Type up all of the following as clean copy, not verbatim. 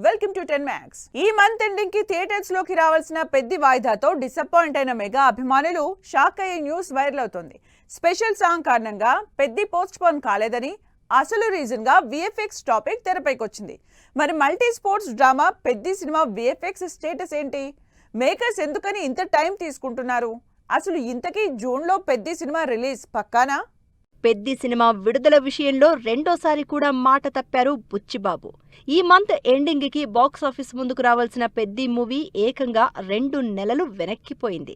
Welcome to 10 max. ఈ month ending కి theatres లోకి రావాల్సిన పెద్ద వాయిదాతో డిసప్పాయింట్ అయిన మెగా అభిమానులు షాక్ అయ్యే న్యూస్ వైరల్ అవుతోంది. స్పెషల్ సాంగ్ కారణంగా పెద్ద పోస్ట్ పోన్ కాలేదని అసలు రీజన్ గా విఎఫ్ఎక్స్ టాపిక్ తెరపైకి వచ్చింది. మరి మల్టీ స్పోర్ట్స్ డ్రామా పెద్ద సినిమా విఎఫ్ఎక్స్ స్టేటస్ ఏంటి? మేకర్స్ ఎందుకని ఇంత టైం తీసుకుంటున్నారు? అసలు ఇంతకీ జూన్ లో పెద్ద సినిమా రిలీజ్ పక్కానా? పెద్ది సినిమా విడుదల విషయంలో రెండోసారి కూడా మాట తప్పారు బుచ్చిబాబు. ఈ మంత్ ఎండింగ్ కి బాక్సాఫీస్ ముందుకు రావాల్సిన పెద్ది మూవీ ఏకంగా 2 నెలలు వెనక్కిపోయింది.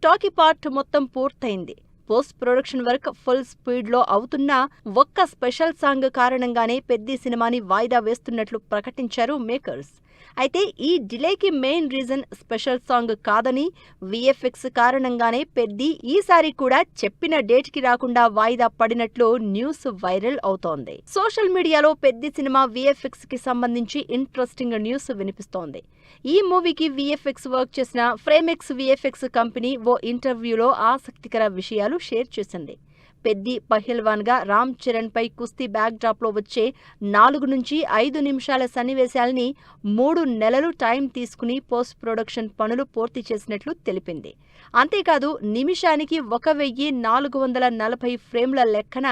టాకీ పార్ట్ మొత్తం పూర్తయింది. Post production work full speed లో అవుతున్నా ఒక్క స్పెషల్ సాంగ్ కారణంగానే పెద్ది సినిమాని వాయిదా వేస్తున్నట్లు ప్రకటించారు మేకర్స్. అయితే ఈ డిలేకి మెయిన్ రీజన్ స్పెషల్ సాంగ్ కాదని, విఎఫ్ఎక్స్ కారణంగానే పెద్ది ఈసారి కూడా చెప్పిన డేట్ కి రాకుండా వాయిదా పడినట్లు న్యూస్ వైరల్ అవుతోంది. సోషల్ మీడియాలో పెద్ది సినిమా విఎఫ్ఎక్స్ కి సంబంధించి ఇంట్రెస్టింగ్ న్యూస్ వినిపిస్తోంది. ఈ మూవీకి విఎఫ్ఎక్స్ వర్క్ చేసిన ఫ్రేమెక్స్ విఎఫ్ఎక్స్ కంపెనీ ఓ ఇంటర్వ్యూలో ఆసక్తికర విషయాలు షేర్ చేసింది. పెద్ది పహిల్వాన్ గా రామ్ చరణ్ పై కుస్తీ బ్యాక్ డ్రాప్ లో వచ్చే 4 నుంచి 5 నిమిషాల సన్నివేశాల్ని 3 నెలలు టైం తీసుకుని పోస్ట్ ప్రొడక్షన్ పనులు పూర్తి చేసినట్లు తెలిపింది. అంతేకాదు నిమిషానికి 1440 ఫ్రేమ్ల లెక్కన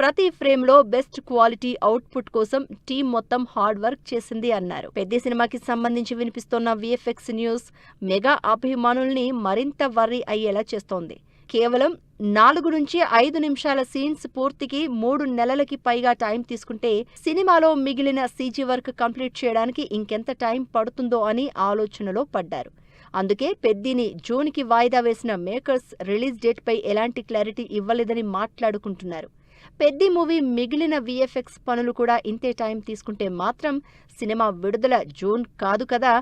ప్రతి ఫ్రేమ్లో బెస్ట్ క్వాలిటీ అవుట్పుట్ కోసం టీం మొత్తం హార్డ్ వర్క్ చేసింది అన్నారు. పెద్ది సినిమాకి సంబంధించి వినిపిస్తోన్న విఎఫ్ఎక్స్ న్యూస్ మెగా అభిమానుల్ని మరింత వర్రీ అయ్యేలా చేస్తోంది. కేవలం 4 నుంచి 5 నిమిషాల సీన్స్ పూర్తికి 3 నెలలకి పైగా టైం తీసుకుంటే సినిమాలో మిగిలిన సీజీ వర్క్ కంప్లీట్ చేయడానికి ఇంకెంత టైం పడుతుందో అని ఆలోచనలో పడ్డారు. అందుకే పెద్దిని జూన్కి వాయిదా వేసిన మేకర్స్ రిలీజ్ డేట్ పై ఎలాంటి క్లారిటీ ఇవ్వలేదని మాట్లాడుకుంటున్నారు. పెద్ది మూవీ మిగిలిన విఎఫ్ఎక్స్ పనులు కూడా ఇంతే టైం తీసుకుంటే మాత్రం సినిమా విడుదల జూన్ కాదు కదా,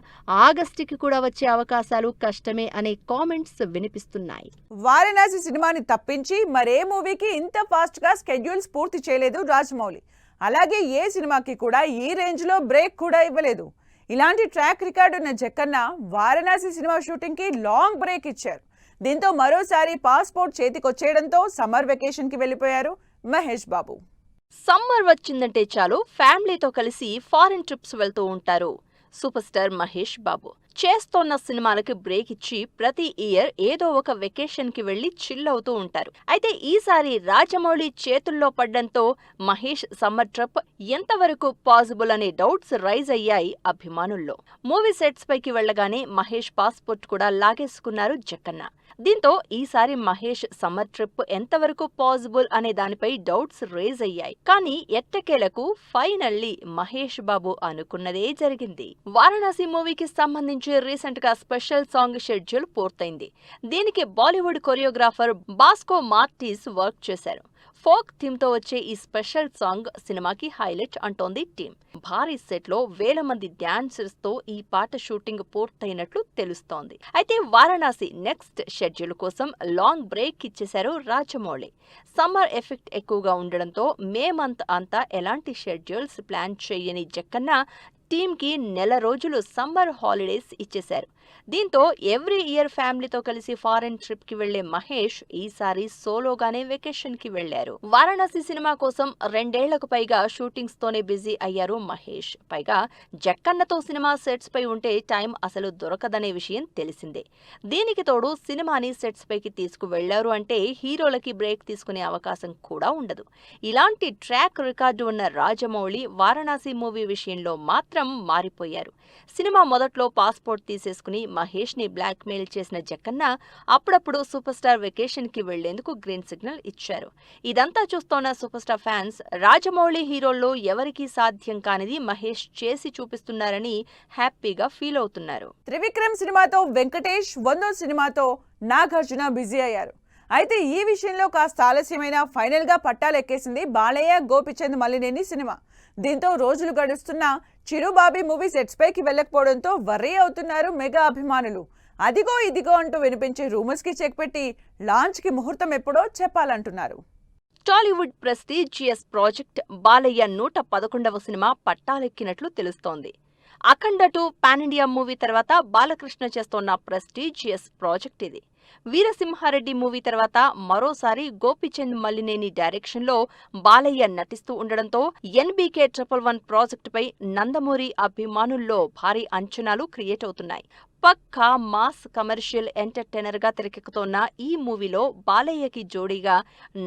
ఆగస్టుకి కూడా వచ్చే అవకాశాలు కష్టమే అనే కామెంట్స్ వినిపిస్తున్నాయి. వారణాసి సినిమాని తప్పించి మరే మూవీకి ఇంత ఫాస్ట్ గా స్కెడ్యూల్స్ పూర్తి చేయలేదు రాజమౌళి. అలాగే ఏ సినిమాకి కూడా ఈ రేంజ్ లో బ్రేక్ కూడా ఇవ్వలేదు. ఇలాంటి ట్రాక్ రికార్డు ఉన్న జక్కన్న వారణాసి సినిమా షూటింగ్ కి లాంగ్ బ్రేక్ ఇచ్చారు. దీంతో మరోసారి పాస్పోర్ట్ చేతికొచ్చేయడంతో సమ్మర్ వెకేషన్ కి వెళ్లిపోయారు మహేష్ బాబు. సమ్మర్ వచ్చిందంటే చాలు ఫ్యామిలీతో కలిసి ఫారెన్ ట్రిప్స్ వెళ్తూ ఉంటారు సూపర్ స్టార్ మహేష్ బాబు. చేస్తోన్న సినిమాలకి బ్రేక్ ఇచ్చి ప్రతి ఇయర్ ఏదో ఒక వెకేషన్ కి వెళ్లి చిల్ అవుతూ ఉంటారు. అయితే ఈసారి రాజమౌళి చేతుల్లో పడ్డంతో మహేష్ సమ్మర్ ట్రిప్ ఎంతవరకు పాసిబుల్ అనే డౌట్స్ రైజ్ అయ్యాయి అభిమానుల్లో. మూవీ సెట్స్ పైకి వెళ్లగానే మహేష్ పాస్పోర్ట్ కూడా లాగేసుకున్నారు జక్కన్న. దీంతో ఈసారి మహేష్ సమ్మర్ ట్రిప్ ఎంతవరకు పాసిబుల్ అనే దానిపై డౌట్స్ రేజ్ అయ్యాయి. కానీ ఎట్టకేలకు ఫైనల్లీ మహేష్ బాబు అనుకున్నదే జరిగింది. వారణాసి మూవీకి సంబంధించి రీసెంట్ గా స్పెషల్ సాంగ్ షెడ్యూల్ పూర్తయింది. దీనికి బాలీవుడ్ కొరియోగ్రాఫర్ బాస్కో మార్టీస్ వర్క్ చేశారు. ఫోక్ థీమ్ తో వచ్చే ఈ స్పెషల్ సాంగ్ సినిమాకి హైలైట్ అంటోంది టీం. భారీ సెట్ లో వేల మంది డాన్సర్స్ తో ఈ పాట షూటింగ్ పూర్తయినట్లు తెలుస్తోంది. అయితే వారణాసి నెక్స్ట్ షెడ్యూల్ కోసం లాంగ్ బ్రేక్ ఇచ్చేశారు రాజమౌళి. సమ్మర్ ఎఫెక్ట్ ఎక్కువగా ఉండడంతో మే మంత్ అంతా ఎలాంటి షెడ్యూల్స్ ప్లాన్ చేయని జక్కన్న టీంకి 1 నెల రోజులు సమ్మర్ హాలిడేస్ ఇచ్చేశారు. దీంతో ఎవ్రీ ఇయర్ ఫ్యామిలీతో కలిసి ఫారెన్ ట్రిప్ కి వెళ్లే మహేష్ ఈసారి సోలోగానే వెకేషన్ కి వెళ్లారు. వారణాసి సినిమా కోసం 2 ఏళ్లకు పైగా షూటింగ్స్ తోనే బిజీ అయ్యారు మహేష్. పైగా జక్కన్నతో సినిమా సెట్స్ పై ఉంటే టైం అసలు దొరకదనే విషయం తెలిసిందే. దీనికి తోడు సినిమాని సెట్స్ పైకి తీసుకువెళ్లారు అంటే హీరోలకి బ్రేక్ తీసుకునే అవకాశం కూడా ఉండదు. ఇలాంటి ట్రాక్ రికార్డు ఉన్న రాజమౌళి వారణాసి మూవీ విషయంలో మాత్రం మారిపోయారు. సినిమా మొదట్లో పాస్పోర్ట్ తీసేసుకుని మహేష్ ని బ్లాక్ మెయిల్ చేసిన జక్కన్న అప్పుడప్పుడు సూపర్ స్టార్ వెకేషన్ కి వెళ్లేందుకు గ్రీన్ సిగ్నల్ ఇచ్చారు. ఇదంతా చూస్తోన్న సూపర్ స్టార్ ఫ్యాన్స్ రాజమౌళి హీరోల్లో ఎవరికీ సాధ్యం కానిది మహేష్ చేసి చూపిస్తున్నారని హ్యాపీగా ఫీల్ అవుతున్నారు. త్రివిక్రమ్ సినిమాతో వెంకటేష్, 100 సినిమాతో నాగార్జున బిజీ అయ్యారు. అయితే ఈ విషయంలో కాస్త ఆలస్యమైన ఫైనల్ గా పట్టాలెక్కేసింది బాలయ్య గోపిచంద్ మల్లినేని సినిమా. దీంతో రోజులు గడుస్తున్న చిరుబాబీ మూవీ సెట్స్ పైకి వెళ్లకపోవడంతో వర్రీ అవుతున్నారు మెగా అభిమానులు. అదిగో ఇదిగో అంటూ వినిపించే రూమర్స్ కి చెక్ పెట్టి లాంచ్ కి ముహూర్తం ఎప్పుడో చెప్పాలంటున్నారు. టాలీవుడ్ ప్రెస్టీజియస్ ప్రాజెక్ట్ బాలయ్య 111వ సినిమా పట్టాలెక్కినట్లు తెలుస్తోంది. అఖండ 2 పాన్ ఇండియా మూవీ తర్వాత బాలకృష్ణ చేస్తోన్న ప్రెస్టీజియస్ ప్రాజెక్ట్ ఇది. వీరసింహారెడ్డి మూవీ తర్వాత మరోసారి గోపీచంద్ మల్లినేని డైరెక్షన్లో బాలయ్య నటిస్తూ ఉండడంతో NBK 111 ప్రాజెక్టుపై నందమూరి అభిమానుల్లో భారీ అంచనాలు క్రియేట్ అవుతున్నాయి. పక్కా మాస్ కమర్షియల్ ఎంటర్టైనర్ గా తెరకెక్కుతోన్న ఈ మూవీలో బాలయ్యకి జోడీగా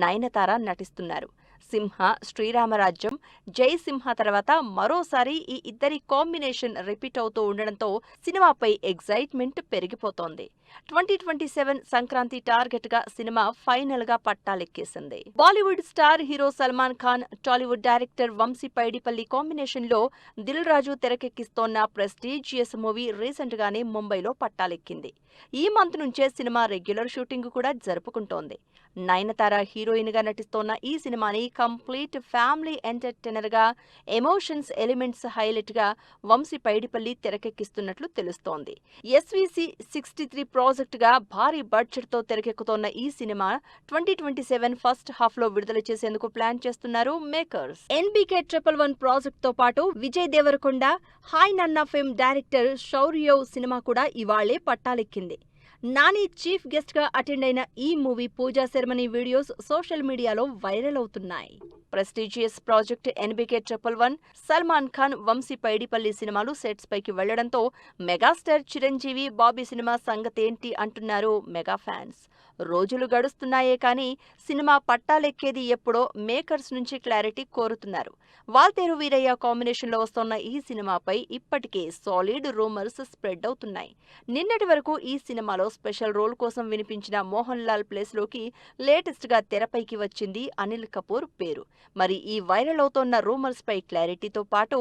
నయనతార నటిస్తున్నారు. సింహ, శ్రీరామరాజ్యం, జై సింహ తర్వాత మరోసారి ఈ ఇద్దరి కాంబినేషన్ రిపీట్ అవుతూ ఉండడంతో సినిమాపై ఎగ్జైట్మెంట్ పెరిగిపోతోంది. 2027 సంక్రాంతి టార్గెట్ గా సినిమా ఫైనల్ గా పట్టాలెక్కేసింది. Bollywood star hero Salman Khan, Tollywood director Vamshi Paidipally combination లో దిల్ రాజు తెరకెక్కిస్తోన్న ప్రెస్టీజియస్ మూవీ రీసెంట్ గానే ముంబైలో పట్టాలెక్కింది. ఈ మంత్ నుంచే సినిమా రెగ్యులర్ షూటింగ్ కూడా జరుపుకుంటోంది. నయనతార హీరోయిన్ గా నటిస్తోన్న ఈ సినిమాని కంప్లీట్ ఫ్యామిలీ ఎంటర్టైనర్ గా, ఎమోషన్స్ ఎలిమెంట్స్ హైలైట్ గా వంశీ పైడిపల్లి తెరకెక్కిస్తున్నట్లు తెలుస్తోంది. SVC 63 ప్రాజెక్ట్ గా భారీ బడ్జెట్ తో తెరకెక్కుతోన్న ఈ సినిమా 2027 ఫస్ట్ హాఫ్ లో విడుదల చేసేందుకు ప్లాన్ చేస్తున్నారు మేకర్స్. NBK 111 ప్రాజెక్ట్ తో పాటు Vijay Deverakonda, hi Nanna film director Shourya cinema కూడా ఇవాళ్లే పట్టాలెక్కింది. నాని చీఫ్ గెస్ట్ గా అటెండ్ అయిన ఈ movie puja ceremony videos social మీడియాలో వైరల్ అవుతున్నాయి. Prestigious project NBK 111, Salman Khan, Vamshi Paidipally సినిమాలు సెట్స్ పైకి వెళ్లడంతో మెగాస్టార్ చిరంజీవి, బాబీ సినిమా సంగతేంటి అంటున్నారు మెగా ఫ్యాన్స్. రోజులు గడుస్తున్నాయే కానీ సినిమా పట్టాలెక్కేది ఎప్పుడో మేకర్స్ నుంచి క్లారిటీ కోరుతున్నారు. వాల్తేరు వీరయ్య కాంబినేషన్లో వస్తోన్న ఈ సినిమాపై ఇప్పటికే సాలిడ్ రూమర్స్ స్ప్రెడ్ అవుతున్నాయి. నిన్నటి వరకు ఈ సినిమాలో స్పెషల్ రోల్ కోసం వినిపించిన మోహన్ లాల్ ప్లేస్ లోకి లేటెస్ట్ గా తెరపైకి వచ్చింది అనిల్ కపూర్ పేరు. మరి ఈ వైరల్ అవుతోన్న రూమర్స్ పై క్లారిటీతో పాటు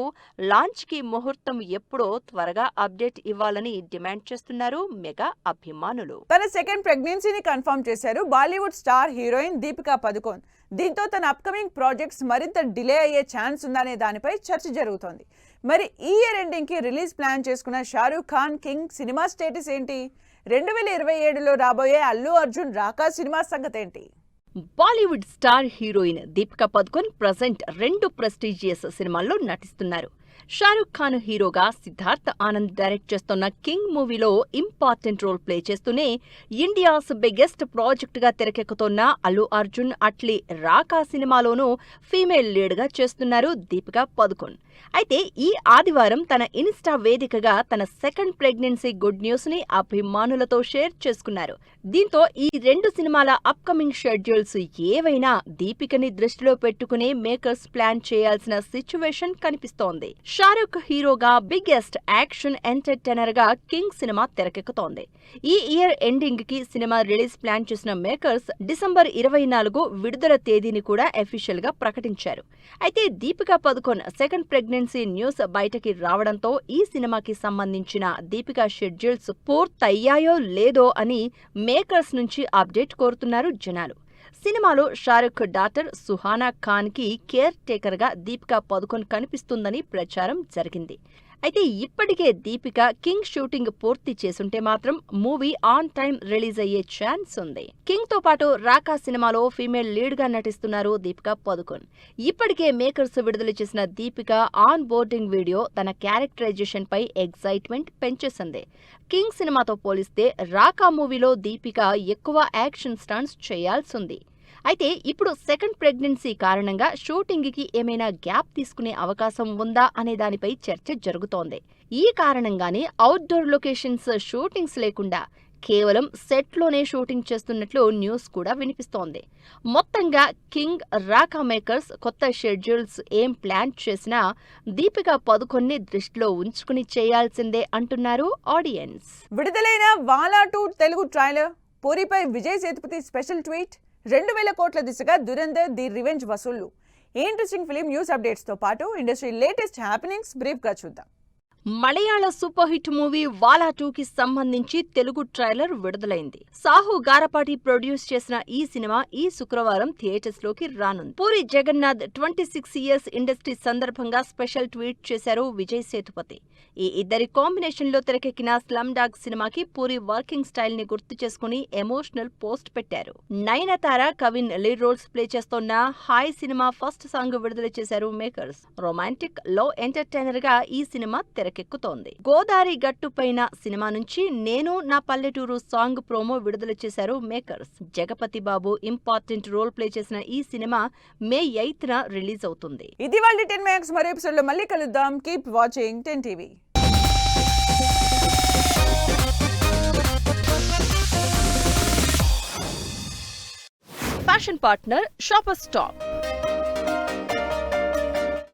లాంచ్ కి ముహూర్తం ఎప్పుడో త్వరగా అప్డేట్ ఇవ్వాలని డిమాండ్ చేస్తున్నారు మెగా అభిమానులు. తన సెకండ్ ప్రెగ్నెన్సీని కన్ఫర్మ్ చేశారు బాలీవుడ్ స్టార్ హీరోయిన్ దీపికా పదుకోన్. దీంతో తన అప్కమింగ్ ప్రాజెక్ట్స్ మరింత డిలే అయ్యే ఛాన్స్ ఉందనే దానిపై చర్చ జరుగుతోంది. మరి ఈ ఇయర్ ఎండింగ్ కి రిలీజ్ ప్లాన్ చేసుకున్న Shahrukh Khan King cinema status ఏంటి? 2027లో రాబోయే అల్లు అర్జున్ రాకా సినిమా సంగతేంటి? Bollywood star heroine Deepika Padukone present 2 prestigious సినిమాల్లో నటిస్తున్నారు. షారూక్ ఖాన్ హీరోగా, సిద్ధార్థ్ ఆనంద్ డైరెక్ట్ చేస్తున్న కింగ్ మూవీలో ఇంపార్టెంట్ రోల్ ప్లే చేస్తూనే ఇండియాస్ బిగ్గెస్ట్ ప్రాజెక్ట్ గా తెరకెక్కుతోన్న అల్లు అర్జున్ అట్లీ రాకా సినిమాలోనూ ఫీమేల్ లీడ్ గా చేస్తున్నారు దీపికా పదుకోన్. అయితే ఈ ఆదివారం తన ఇన్స్టా వేదికగా తన సెకండ్ ప్రెగ్నెన్సీ గుడ్ న్యూస్ ని అభిమానులతో షేర్ చేసుకున్నారు. దీంతో ఈ 2 సినిమాల అప్కమింగ్ షెడ్యూల్స్ ఏవైనా దీపికని దృష్టిలో పెట్టుకునే మేకర్స్ ప్లాన్ చేయాల్సిన సిచ్యువేషన్ కనిపిస్తోంది. షారూక్ హీరోగా బిగ్గెస్ట్ యాక్షన్ ఎంటర్టైనర్ గా కింగ్ సినిమా తెరకెక్కుతోంది. ఈ ఇయర్ ఎండింగ్ కి సినిమా రిలీజ్ ప్లాన్ చేసిన మేకర్స్ డిసెంబర్ 24 విడుదల తేదీని కూడా అఫీషియల్ గా ప్రకటించారు. అయితే Deepika Padukone second pregnancy news బయటకి రావడంతో ఈ సినిమాకి సంబంధించిన దీపికా షెడ్యూల్స్ పూర్తయ్యాయో లేదో అని మేకర్స్ నుంచి అప్డేట్ కోరుతున్నారు జనాలు. సినిమాలో షారూక్ డాటర్ సుహానా ఖాన్ కి కేర్ టేకర్ గా దీపికా పదుకోన్ కనిపిస్తుందని ప్రచారం జరిగింది. అయితే ఇప్పటికే దీపిక కింగ్ షూటింగ్ పూర్తి చేసుంటే మాత్రం మూవీ ఆన్ టైం రిలీజ్ అయ్యే ఛాన్స్ ఉంది. కింగ్ తో పాటు రాకా సినిమాలో ఫీమేల్ లీడ్ గా నటిస్తున్నారు దీపికా పదుకోన్. ఇప్పటికే మేకర్స్ విడుదల చేసిన దీపిక ఆన్ బోర్డింగ్ వీడియో తన క్యారెక్టరైజేషన్ పై ఎగ్జైట్మెంట్ పెంచేసింది. కింగ్ సినిమాతో పోలిస్తే రాకా మూవీలో దీపిక ఎక్కువ యాక్షన్ స్టంట్స్ చేయాల్సింది. అయితే ఇప్పుడు సెకండ్ ప్రెగ్నెన్సీ కారణంగా షూటింగ్ కి ఏమైనా గ్యాప్ తీసుకునే అవకాశం ఉందా అనే దానిపై చర్చ జరుగుతోంది. ఈ కారణంగానే అవుట్డోర్ లొకేషన్స్ షూటింగ్స్ లేకుండా కేవలం సెట్లోనే షూటింగ్ చేస్తున్నట్లు న్యూస్ కూడా వినిపిస్తోంది. మొత్తంగా కింగ్, రాకా మేకర్స్ కొత్త షెడ్యూల్స్ ఏం ప్లాన్ చేసినా దీపికా పదుకొన్ని దృష్టిలో ఉంచుకుని చేయాల్సిందే అంటున్నారు ఆడియన్స్. విడుదలైన వాలా 2 తెలుగు ట్రైలర్, పూరిపై విజయ్ సేతుపతి స్పెషల్ ట్వీట్, 2000 కోట్ల దిశగా దురంధర్ ది రివెంజ్ వసూళ్లు. ఇంట్రెస్టింగ్ ఫిలిం న్యూస్ అప్డేట్స్ తో పాటు ఇండస్ట్రీ లేటెస్ట్ హ్యాపెనింగ్స్ బ్రీఫ్ గా చూద్దాం. Malayala super hit movie Vaazha 2 కి సంబంధించి తెలుగు ట్రైలర్ విడుదలైంది. సాహు గారపాటి ప్రొడ్యూస్ చేసిన ఈ సినిమా ఈ శుక్రవారం థియేటర్స్ లోకి రానుంది. పూరి జగన్నాథ్ 26 ఇయర్స్ ఇండస్ట్రీ సందర్భంగా స్పెషల్ ట్వీట్ చేశారు విజయ్ సేతుపతి. ఈ ఇద్దరి కాంబినేషన్ లో తెరకెక్కిన స్లమ్ డాగ్ సినిమాకి పూరి వర్కింగ్ స్టైల్ ని గుర్తు చేసుకుని ఎమోషనల్ పోస్ట్ పెట్టారు. Nayanthara, Kavin lead roles play చేస్తోన్న హాయ్ సినిమా ఫస్ట్ సాంగ్ విడుదల చేశారు మేకర్స్. రొమాంటిక్, లో ఎంటర్టైనర్ గా ఈ సినిమా తెరకెక్కింది. తెరకెక్కుతోంది. గోదారి గట్టుపైన సినిమా నుంచి నేను నా పల్లెటూరు సాంగ్ ప్రోమో విడుదల చేశారు makers. Jagapathi Babu important role play చేసిన ఈ సినిమా మే 8న రిలీజ్ అవుతుంది. ఇది వాళ్ళ 10 మ్యాక్స్. మరో ఎపిసోడ్ లో మళ్ళీ కలుద్దాం. Keep watching 10 TV. Fashion partner shopper stop.